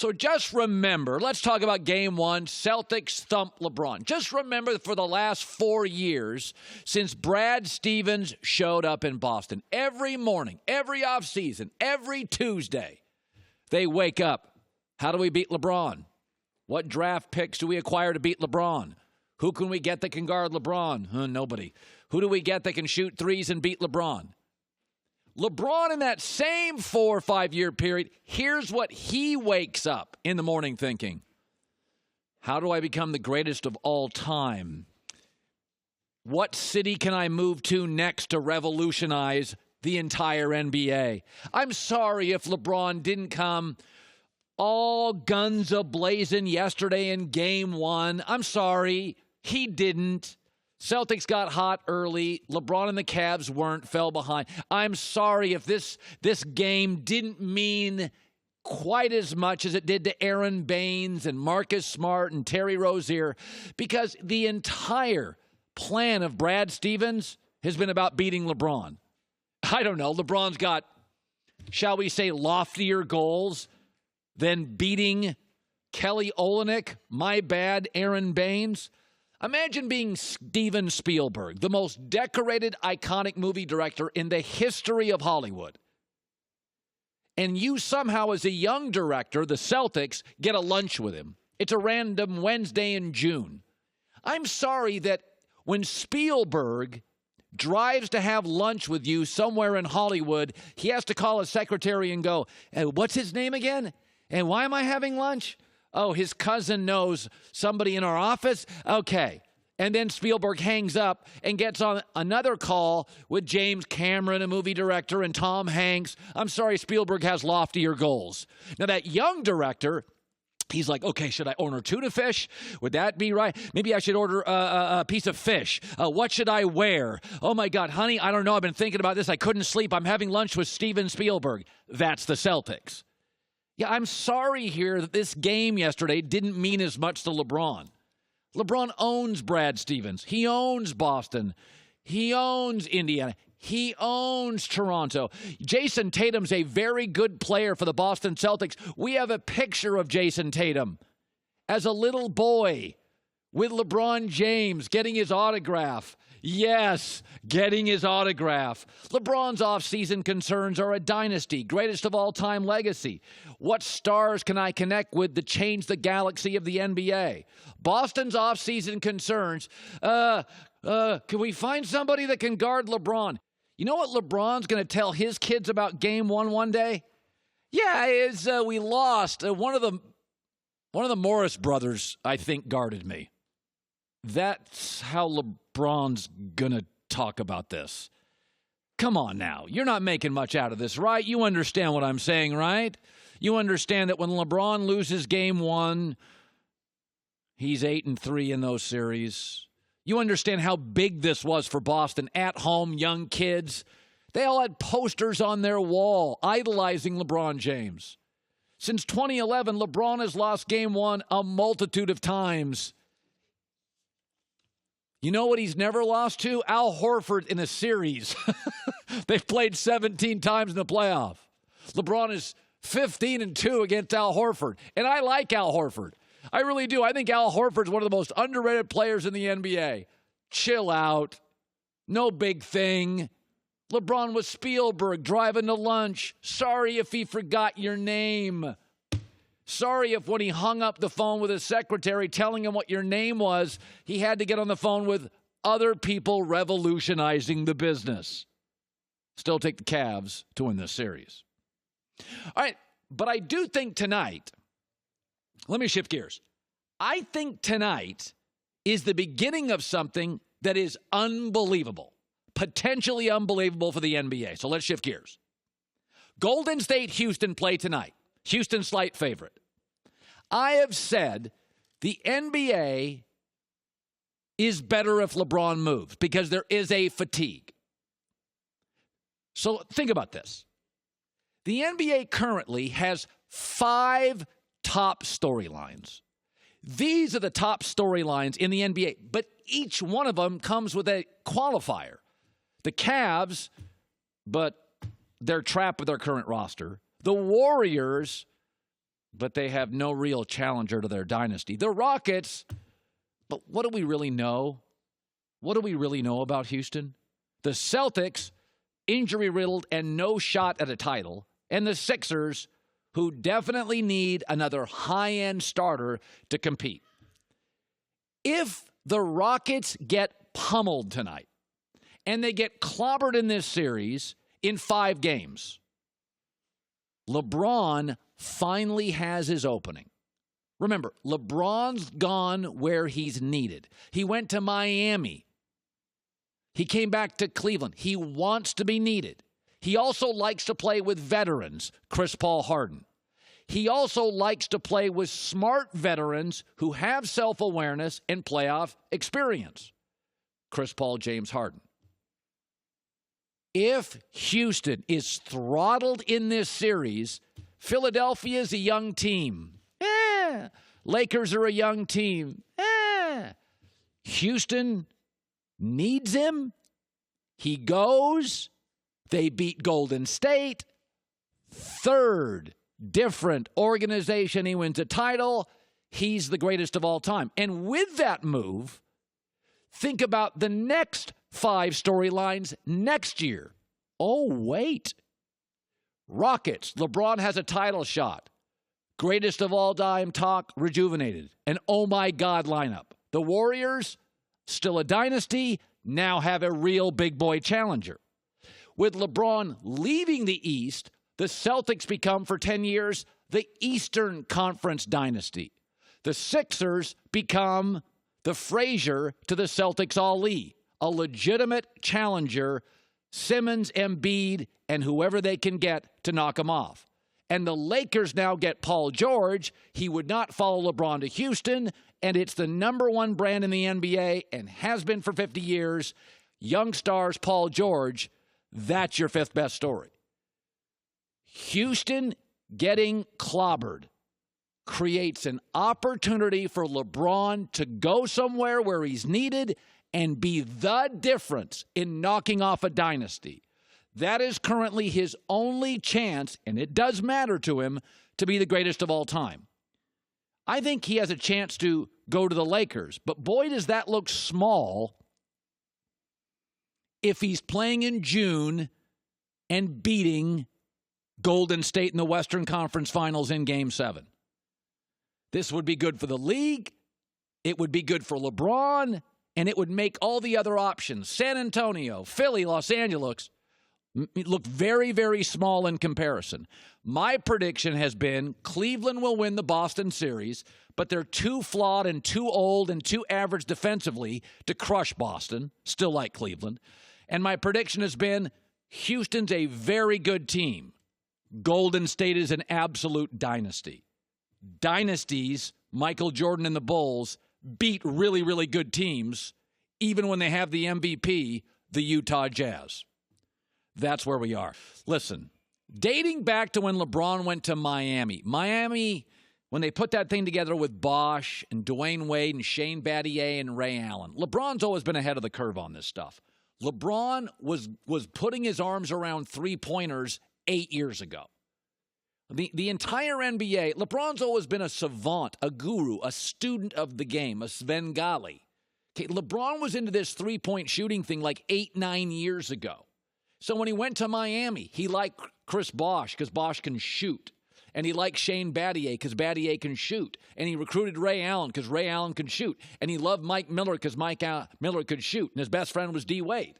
So just remember, let's talk about game one, Celtics thump LeBron. Just remember for the last 4 years since Brad Stevens showed up in Boston, every morning, every offseason, every Tuesday, they wake up. How do we beat LeBron? What draft picks do we acquire to beat LeBron? Who can we get that can guard LeBron? Nobody. Who do we get that can shoot threes and beat LeBron? LeBron, in that same 4 or 5 year period, here's what he wakes up in the morning thinking. How do I become the greatest of all time? What city can I move to next to revolutionize the entire NBA? I'm sorry if LeBron didn't come all guns a-blazing yesterday in game one. I'm sorry. He didn't. Celtics got hot early. LeBron and the Cavs weren't, fell behind. I'm sorry if this game didn't mean quite as much as it did to Aaron Baines and Marcus Smart and Terry Rozier, because the entire plan of Brad Stevens has been about beating LeBron. I don't know. LeBron's got, shall we say, loftier goals than beating Kelly Olynyk, my bad, Aaron Baines. Imagine being Steven Spielberg, the most decorated, iconic movie director in the history of Hollywood. And you somehow, as a young director, the Celtics, get a lunch with him. It's a random Wednesday in June. I'm sorry that when Spielberg drives to have lunch with you somewhere in Hollywood, he has to call his secretary and go, what's his name again? And why am I having lunch? Oh, his cousin knows somebody in our office? Okay. And then Spielberg hangs up and gets on another call with James Cameron, a movie director, and Tom Hanks. I'm sorry, Spielberg has loftier goals. Now, that young director, he's like, okay, should I order tuna fish? Would that be right? Maybe I should order a piece of fish. What should I wear? Oh, my God, honey, I don't know. I've been thinking about this. I couldn't sleep. I'm having lunch with Steven Spielberg. That's the Celtics. Yeah, I'm sorry here that this game yesterday didn't mean as much to LeBron. LeBron owns Brad Stevens. He owns Boston. He owns Indiana. He owns Toronto. Jason Tatum's a very good player for the Boston Celtics. We have a picture of Jason Tatum as a little boy with LeBron James getting his autograph. Yes, getting his autograph. LeBron's offseason concerns are a dynasty, greatest of all time legacy. What stars can I connect with to change the galaxy of the NBA? Boston's offseason concerns, can we find somebody that can guard LeBron? You know what LeBron's going to tell his kids about game one day? Yeah, we lost. One of the Morris brothers, I think, guarded me. That's how LeBron's going to talk about this. Come on now. You're not making much out of this, right? You understand what I'm saying, right? You understand that when LeBron loses game one, he's 8-3 in those series. You understand how big this was for Boston at home, young kids. They all had posters on their wall idolizing LeBron James. Since 2011, LeBron has lost game one a multitude of times. You know what he's never lost to? Al Horford in a series. They've played 17 times in the playoff. LeBron is 15-2 against Al Horford. And I like Al Horford. I really do. I think Al Horford's one of the most underrated players in the NBA. Chill out. No big thing. LeBron was Spielberg driving to lunch. Sorry if he forgot your name. Sorry if when he hung up the phone with his secretary telling him what your name was, he had to get on the phone with other people revolutionizing the business. Still take the Cavs to win this series. All right, but I do think tonight, let me shift gears. I think tonight is the beginning of something that is unbelievable, potentially unbelievable for the NBA. So let's shift gears. Golden State, Houston play tonight. Houston slight favorite. I have said the NBA is better if LeBron moves because there is a fatigue. So think about this. The NBA currently has 5 top storylines. These are the top storylines in the NBA, but each one of them comes with a qualifier. The Cavs, but they're trapped with their current roster. The Warriors but they have no real challenger to their dynasty. The Rockets, but what do we really know? What do we really know about Houston? The Celtics, injury-riddled and no shot at a title, and the Sixers, who definitely need another high-end starter to compete. If the Rockets get pummeled tonight, and they get clobbered in this series in 5 games, LeBron finally has his opening. Remember, LeBron's gone where he's needed. He went to Miami. He came back to Cleveland. He wants to be needed. He also likes to play with veterans, Chris Paul, Harden. He also likes to play with smart veterans who have self-awareness and playoff experience, Chris Paul, James Harden. If Houston is throttled in this series, Philadelphia is a young team. Lakers are a young team. Houston needs him. He goes. They beat Golden State. 3rd different organization. He wins a title. He's the greatest of all time. And with that move, think about the next 5 storylines next year. Oh, wait. Rockets. LeBron has a title shot. Greatest of all time talk, rejuvenated. An oh my God lineup. The Warriors, still a dynasty, now have a real big boy challenger. With LeBron leaving the East, the Celtics become, for 10 years, the Eastern Conference dynasty. The Sixers become the Frazier to the Celtics Ali, a legitimate challenger, Simmons, Embiid, and whoever they can get to knock them off. And the Lakers now get Paul George. He would not follow LeBron to Houston, and it's the number 1 brand in the NBA and has been for 50 years. Young stars, Paul George, that's your 5th best story. Houston getting clobbered creates an opportunity for LeBron to go somewhere where he's needed and be the difference in knocking off a dynasty. That is currently his only chance, and it does matter to him, to be the greatest of all time. I think he has a chance to go to the Lakers, but boy, does that look small if he's playing in June and beating Golden State in the Western Conference Finals in Game 7. This would be good for the league. It would be good for LeBron, and it would make all the other options, San Antonio, Philly, Los Angeles, look very, very small in comparison. My prediction has been Cleveland will win the Boston series, but they're too flawed and too old and too average defensively to crush Boston, still like Cleveland. And my prediction has been Houston's a very good team. Golden State is an absolute dynasty. Dynasties, Michael Jordan and the Bulls, beat really, really good teams, even when they have the MVP, the Utah Jazz. That's where we are. Listen, dating back to when LeBron went to Miami, when they put that thing together with Bosh and Dwayne Wade and Shane Battier and Ray Allen, LeBron's always been ahead of the curve on this stuff. LeBron was putting his arms around three-pointers 8 years ago. The entire NBA, LeBron's always been a savant, a guru, a student of the game, a Svengali. Okay, LeBron was into this three-point shooting thing like 8-9 years ago. So when he went to Miami, he liked Chris Bosh because Bosh can shoot. And he liked Shane Battier because Battier can shoot. And he recruited Ray Allen because Ray Allen can shoot. And he loved Mike Miller because Mike Miller could shoot. And his best friend was D. Wade.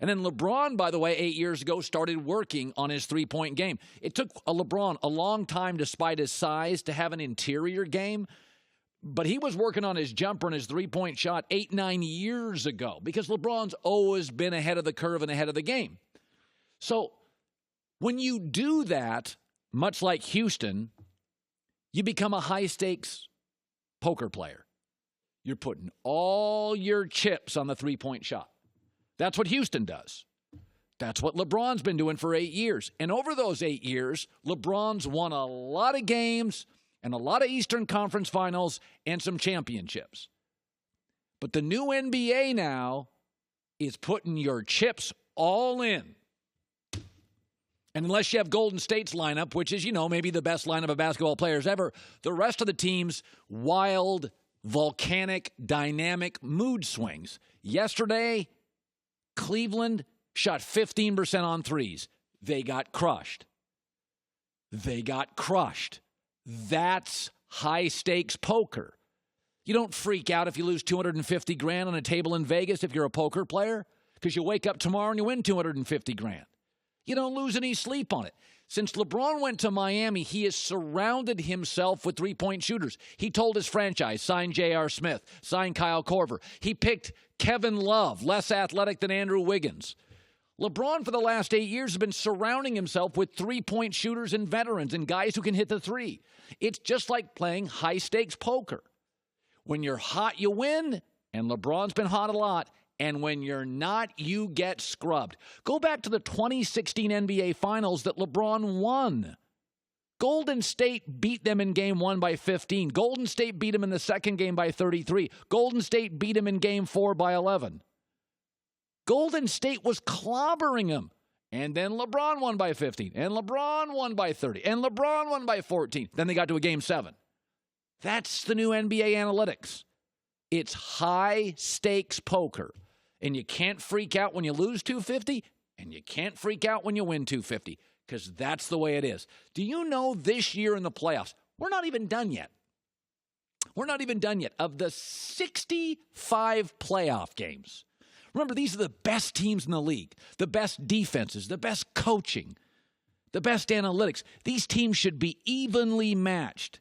And then LeBron, by the way, 8 years ago, started working on his three-point game. It took LeBron a long time, despite his size, to have an interior game. But he was working on his jumper and his three-point shot 8-9 years ago because LeBron's always been ahead of the curve and ahead of the game. So when you do that, much like Houston, you become a high-stakes poker player. You're putting all your chips on the three-point shot. That's what Houston does. That's what LeBron's been doing for 8 years. And over those 8 years, LeBron's won a lot of games and a lot of Eastern Conference Finals and some championships. But the new NBA now is putting your chips all in. And unless you have Golden State's lineup, which is, maybe the best lineup of basketball players ever, the rest of the team's wild, volcanic, dynamic mood swings. Yesterday, Cleveland shot 15% on threes. They got crushed. That's high-stakes poker. You don't freak out if you lose $250,000 on a table in Vegas if you're a poker player, because you wake up tomorrow and you win $250,000. You don't lose any sleep on it. Since LeBron went to Miami, he has surrounded himself with three-point shooters. He told his franchise, sign J.R. Smith, sign Kyle Korver. He picked Kevin Love, less athletic than Andrew Wiggins. LeBron, for the last 8 years, has been surrounding himself with three-point shooters and veterans and guys who can hit the three. It's just like playing high-stakes poker. When you're hot, you win, and LeBron's been hot a lot. And when you're not, you get scrubbed. Go back to the 2016 NBA Finals that LeBron won. Golden State beat them in Game 1 by 15. Golden State beat them in the second game by 33. Golden State beat them in Game 4 by 11. Golden State was clobbering them. And then LeBron won by 15. And LeBron won by 30. And LeBron won by 14. Then they got to a Game 7. That's the new NBA analytics. It's high-stakes poker. And you can't freak out when you lose 250, and you can't freak out when you win 250, because that's the way it is. Do you know this year in the playoffs, we're not even done yet. Of the 65 playoff games, remember, these are the best teams in the league, the best defenses, the best coaching, the best analytics. These teams should be evenly matched.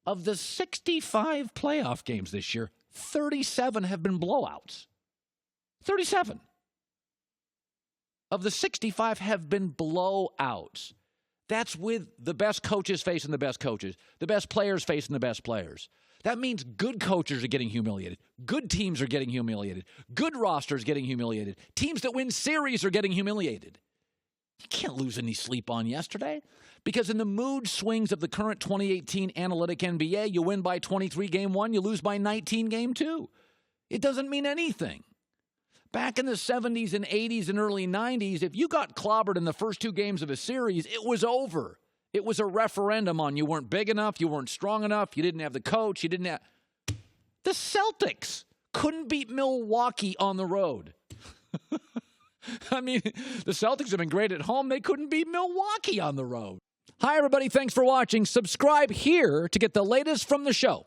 Of the 65 playoff games this year, 37 have been blowouts. 37 of the 65 have been blowouts. That's with the best coaches facing the best coaches, the best players facing the best players. That means good coaches are getting humiliated. Good teams are getting humiliated. Good rosters getting humiliated. Teams that win series are getting humiliated. You can't lose any sleep on yesterday, because in the mood swings of the current 2018 analytic NBA, you win by 23 Game 1, you lose by 19 Game 2. It doesn't mean anything. Back in the 70s and 80s and early 90s, if you got clobbered in the first two games of a series, it was over. It was a referendum on you weren't big enough, you weren't strong enough, you didn't have the coach, you didn't have... The Celtics couldn't beat Milwaukee on the road. I mean, the Celtics have been great at home. They couldn't beat Milwaukee on the road. Hi, everybody. Thanks for watching. Subscribe here to get the latest from the show.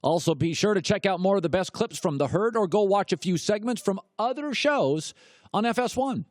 Also, be sure to check out more of the best clips from The Herd, or go watch a few segments from other shows on FS1.